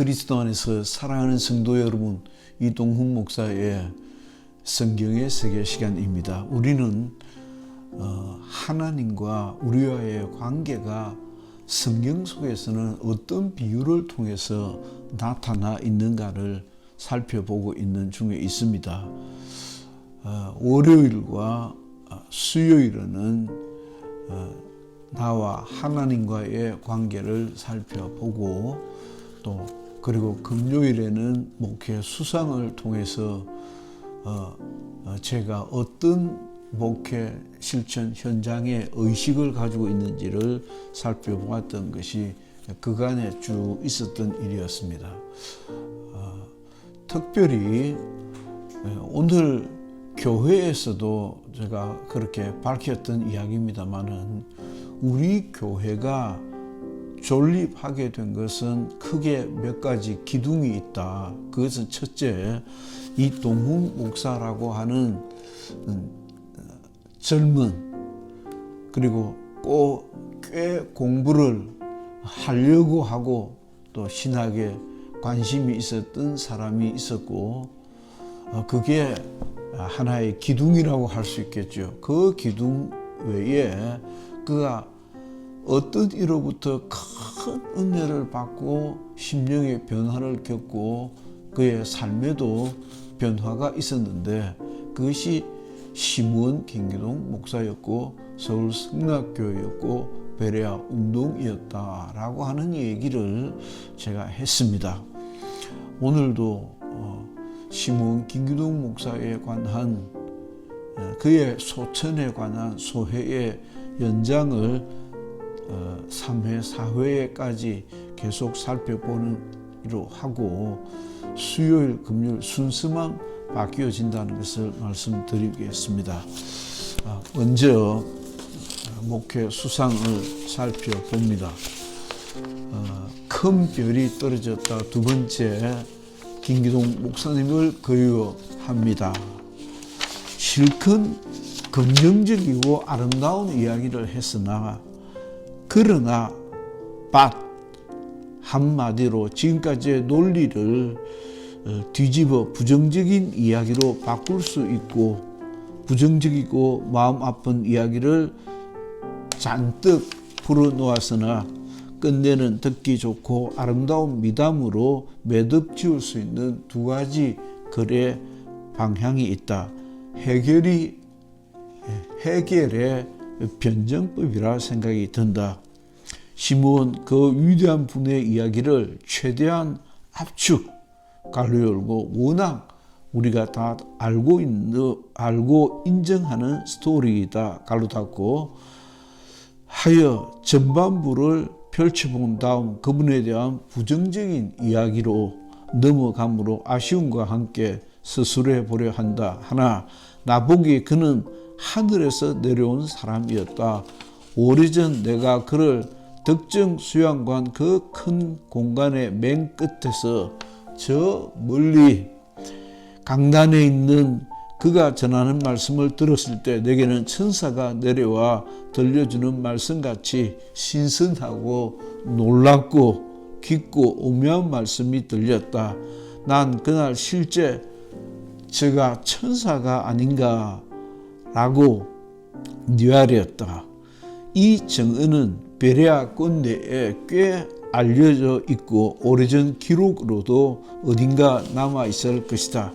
그리스도 안에서 사랑하는 성도 여러분, 이동훈 목사의 성경의 세계 시간입니다. 우리는 하나님과 우리와의 관계가 성경 속에서는 어떤 비유를 통해서 나타나 있는가를 살펴보고 있는 중에 있습니다. 월요일과 수요일은 나와 하나님과의 관계를 살펴보고 그리고 금요일에는 목회 수상을 통해서 제가 어떤 목회 실천 현장의 의식을 가지고 있는지를 살펴보았던 것이 그간에 쭉 있었던 일이었습니다. 특별히 오늘 교회에서도 제가 그렇게 밝혔던 이야기입니다만은 우리 교회가 존립하게 된 것은 크게 몇 가지 기둥이 있다. 그것은 첫째, 이동훈 목사라고 하는 젊은 그리고 꽤 공부를 하려고 하고 또 신학에 관심이 있었던 사람이 있었고 그게 하나의 기둥이라고 할 수 있겠죠. 그 기둥 외에 그가 어떤 이로부터 큰 은혜를 받고 심령의 변화를 겪고 그의 삶에도 변화가 있었는데 그것이 시므온 김기동 목사였고 서울 성락교회였고 베레아 운동이었다라고 하는 얘기를 제가 했습니다. 오늘도 시므온 김기동 목사에 관한 그의 소천에 관한 소회의 연장을 3회, 4회까지 계속 살펴보기로 하고 수요일, 금요일 순서만 바뀌어진다는 것을 말씀드리겠습니다. 먼저 목회 수상을 살펴봅니다. 큰 별이 떨어졌다. 두 번째, 김기동 목사님을 그리워합니다. 실컷 긍정적이고 아름다운 이야기를 했으나 그러나 한마디로 지금까지의 논리를 뒤집어 부정적인 이야기로 바꿀 수 있고 부정적이고 마음 아픈 이야기를 잔뜩 풀어놓았으나 끝내는 듣기 좋고 아름다운 미담으로 매듭 지을 수 있는 두 가지 글의 방향이 있다. 해결의 변정법이라 생각이 든다. 시므온 그 위대한 분의 이야기를 최대한 압축, 가로 열고 워낙 우리가 다 알고 인정하는 스토리이다. 가로 닫고 하여 전반부를 펼쳐본 다음 그분에 대한 부정적인 이야기로 넘어감으로 아쉬움과 함께 서술해 보려 한다. 하나, 나보기에 그는 하늘에서 내려온 사람이었다. 오래전 내가 그를 특정 수양관 그 큰 공간의 맨 끝에서 저 멀리 강단에 있는 그가 전하는 말씀을 들었을 때 내게는 천사가 내려와 들려주는 말씀같이 신선하고 놀랍고 깊고 오묘한 말씀이 들렸다. 난 그날 실제 저가 천사가 아닌가 라고 뉘아렸다. 이 정언은 베레아권 내에 꽤 알려져 있고 오래전 기록으로도 어딘가 남아 있을 것이다.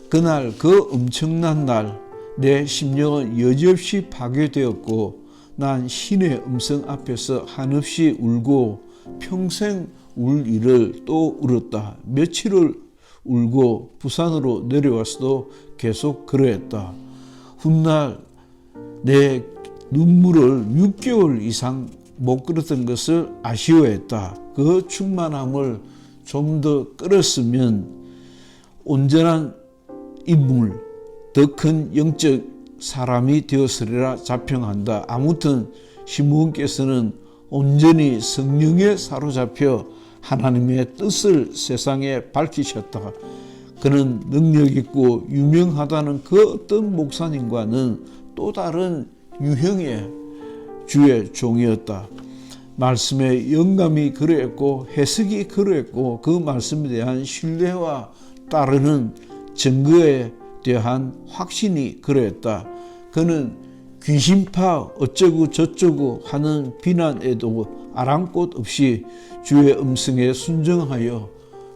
그날 그 엄청난 날 내 심령은 여지없이 파괴되었고 난 신의 음성 앞에서 한없이 울고 평생 울 일을 또 울었다. 며칠을 울고 부산으로 내려와서도 계속 그러했다. 훗날 내 눈물을 6개월 이상 못 끌었던 것을 아쉬워했다. 그 충만함을 좀 더 끌었으면 온전한 인물, 더 큰 영적 사람이 되었으리라 자평한다. 아무튼 시므온께서는 온전히 성령에 사로잡혀 하나님의 뜻을 세상에 밝히셨다. 그는 능력 있고 유명하다는 그 어떤 목사님과는 또 다른 유형의 주의 종이었다. 말씀의 영감이 그러했고 해석이 그러했고 그 말씀에 대한 신뢰와 따르는 증거에 대한 확신이 그러했다. 그는 귀신파 어쩌고 저쩌고 하는 비난에도 아랑곳 없이 주의 음성에 순종하여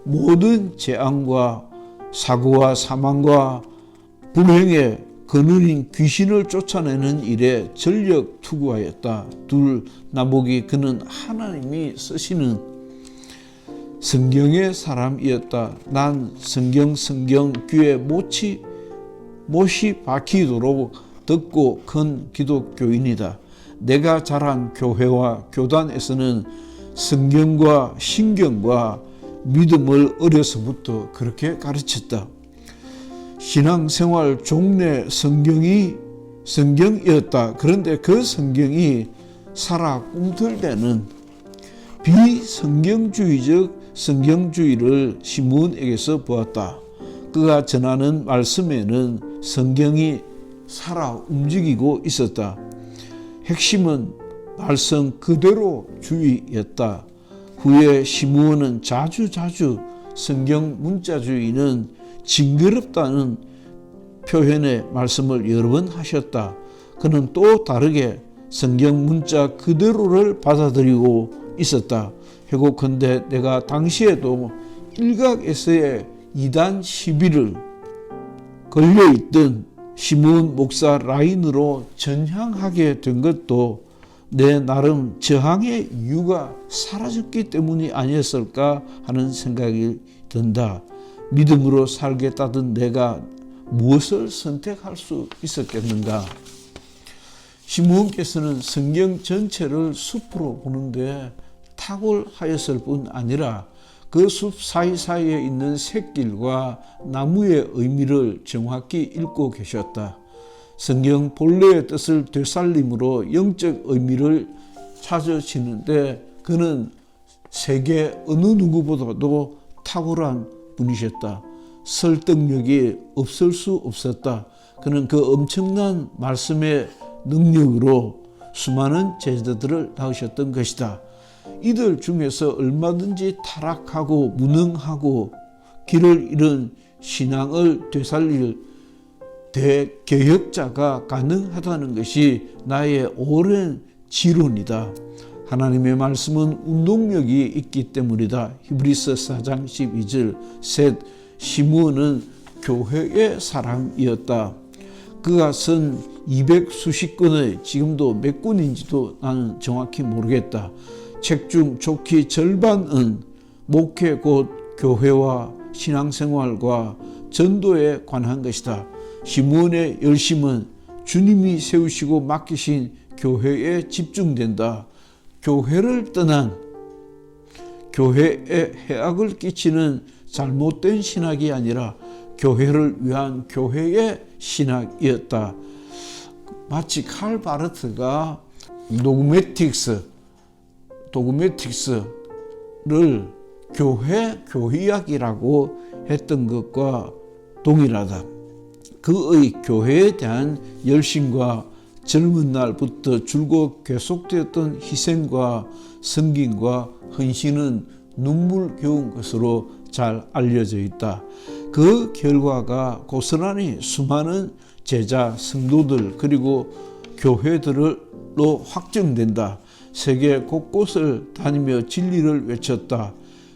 모든 재앙과 사고와 사망과 불행의 근원인 귀신을 쫓아내는 일에 전력 투구하였다. 둘, 나보기 그는 하나님이 쓰시는 성경의 사람이었다. 난 성경 귀에 못이 박히도록 듣고 큰 기독교인이다. 내가 자란 교회와 교단에서는 성경과 신경과 믿음을 어려서부터 그렇게 가르쳤다. 신앙생활 종래 성경이었다. 그런데 그 성경이 살아 꿈틀대는 비성경주의적 성경주의를 시므온에게서 보았다. 그가 전하는 말씀에는 성경이 살아 움직이고 있었다. 핵심은 말씀 그대로 주의였다. 후에 시므온은 자주 성경 문자주의는 징그럽다는 표현의 말씀을 여러 번 하셨다. 그는 또 다르게 성경 문자 그대로를 받아들이고 있었다. 회고컨대 내가 당시에도 일각에서의 이단 시비를 걸려있던 시므온 목사 라인으로 전향하게 된 것도 내 나름 저항의 이유가 사라졌기 때문이 아니었을까 하는 생각이 든다. 믿음으로 살겠다던 내가 무엇을 선택할 수 있었겠는가? 시므온께서는 성경 전체를 숲으로 보는데 탁월하였을 뿐 아니라 그 숲 사이사이에 있는 샛길과 나무의 의미를 정확히 읽고 계셨다. 성경 본래의 뜻을 되살림으로 영적 의미를 찾으시는데 그는 세계 어느 누구보다도 탁월한 분이셨다. 설득력이 없을 수 없었다. 그는 그 엄청난 말씀의 능력으로 수많은 제자들을 낳으셨던 것이다. 이들 중에서 얼마든지 타락하고 무능하고 길을 잃은 신앙을 되살릴 대개혁자가 가능하다는 것이 나의 오랜 지론이다. 하나님의 말씀은 운동력이 있기 때문이다. 히브리서 4장 12절. 셋, 시므온은 교회의 사람이었다. 그가 쓴 200수십 권의 지금도 몇 권인지도 나는 정확히 모르겠다. 책 중 좋기 절반은 목회 곧 교회와 신앙생활과 전도에 관한 것이다. 시므온의 열심은 주님이 세우시고 맡기신 교회에 집중된다. 교회를 떠난 교회에 해악을 끼치는 잘못된 신학이 아니라 교회를 위한 교회의 신학이었다. 마치 칼 바르트가 도그매틱스를 교회학이라고 했던 것과 동일하다. 그의 교회에 대한 열심과 젊은 날부터 줄곧 계속되었던 희생과 섬김과 헌신은 눈물겨운 것으로 잘 알려져 있다. 그 결과가 고스란히 수많은 제자, 성도들 그리고 교회들로 확정된다. 세계 곳곳을 다니며 진리를 외쳤다.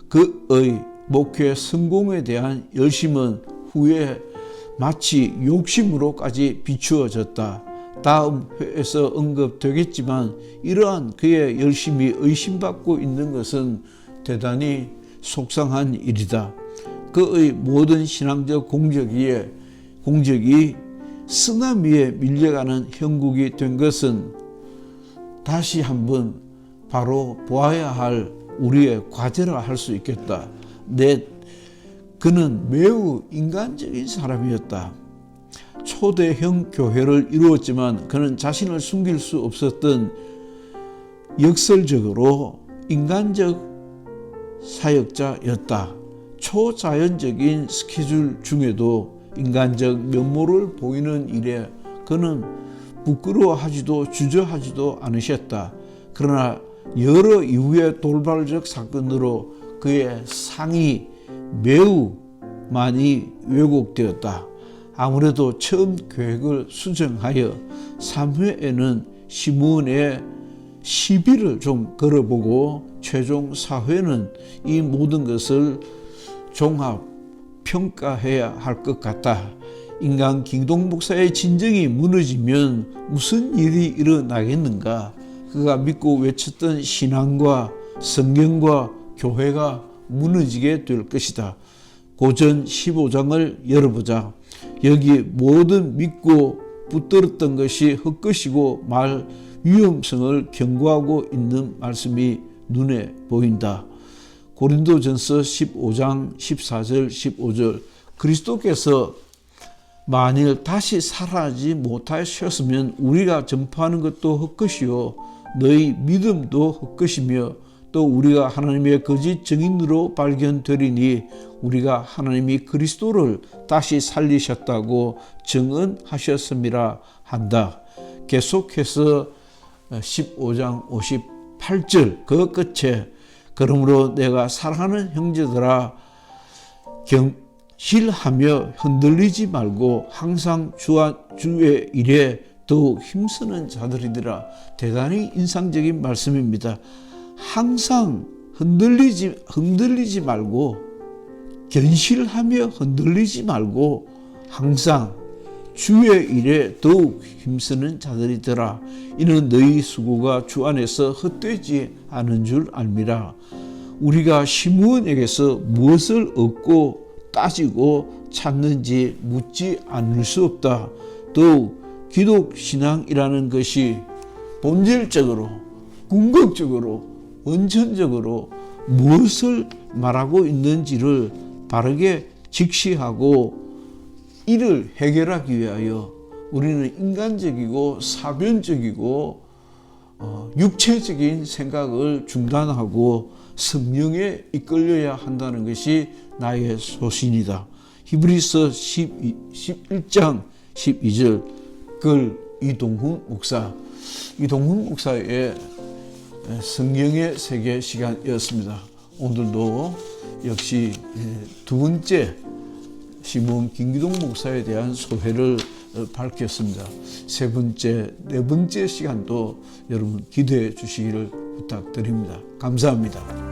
그의 목회 성공에 대한 열심은 후에 마치 욕심으로까지 비추어졌다. 다음 회에서 언급되겠지만 이러한 그의 열심이 의심받고 있는 것은 대단히 속상한 일이다. 그의 모든 신앙적 공적이 쓰나미에 밀려가는 형국이 된 것은 다시 한번 바로 보아야 할 우리의 과제라 할 수 있겠다. 그는 매우 인간적인 사람이었다. 초대형 교회를 이루었지만 그는 자신을 숨길 수 없었던 역설적으로 인간적 사역자였다. 초자연적인 스케줄 중에도 인간적 면모를 보이는 일에 그는 부끄러워하지도 주저하지도 않으셨다. 그러나 여러 이후의 돌발적 사건으로 그의 상이 매우 많이 왜곡되었다. 아무래도 처음 계획을 수정하여 3회에는 시므온의 시비를 좀 걸어보고 최종 4회는 이 모든 것을 종합 평가해야 할 것 같다. 인간 김기동 목사의 진정이 무너지면 무슨 일이 일어나겠는가? 그가 믿고 외쳤던 신앙과 성경과 교회가 무너지게 될 것이다. 고전 15장을 열어보자. 여기 모든 믿고 붙들었던 것이 헛것이고 말 위험성을 경고하고 있는 말씀이 눈에 보인다. 고린도전서 15장 14절 15절 그리스도께서 만일 다시 살아나지 못하셨으면 우리가 전파하는 것도 헛것이요 너희 믿음도 헛것이며 또 우리가 하나님의 거짓 증인으로 발견되리니 우리가 하나님이 그리스도를 다시 살리셨다고 증언하셨음이라 한다. 계속해서 15장 58절 그 끝에 그러므로 내가 사랑하는 형제들아 경실하며 흔들리지 말고 항상 주의 일에 더욱 힘쓰는 자들이더라. 대단히 인상적인 말씀입니다. 항상 흔들리지 말고 견실하며 흔들리지 말고 항상 주의 일에 더욱 힘쓰는 자들이더라. 이는 너희 수고가 주 안에서 헛되지 않은 줄 알미라. 우리가 시므온에게서 무엇을 얻고 따지고 찾는지 묻지 않을 수 없다. 더욱 기독신앙이라는 것이 본질적으로 궁극적으로 원천적으로 무엇을 말하고 있는지를 바르게 직시하고 이를 해결하기 위하여 우리는 인간적이고 사변적이고 육체적인 생각을 중단하고 성령에 이끌려야 한다는 것이 나의 소신이다. 히브리서 11장 12절 글 이동훈 목사의 성경의 세계 시간이었습니다. 오늘도 역시 두 번째 시므온 김기동 목사에 대한 소회를 밝혔습니다. 세 번째, 네 번째 시간도 여러분 기대해 주시기를 부탁드립니다. 감사합니다.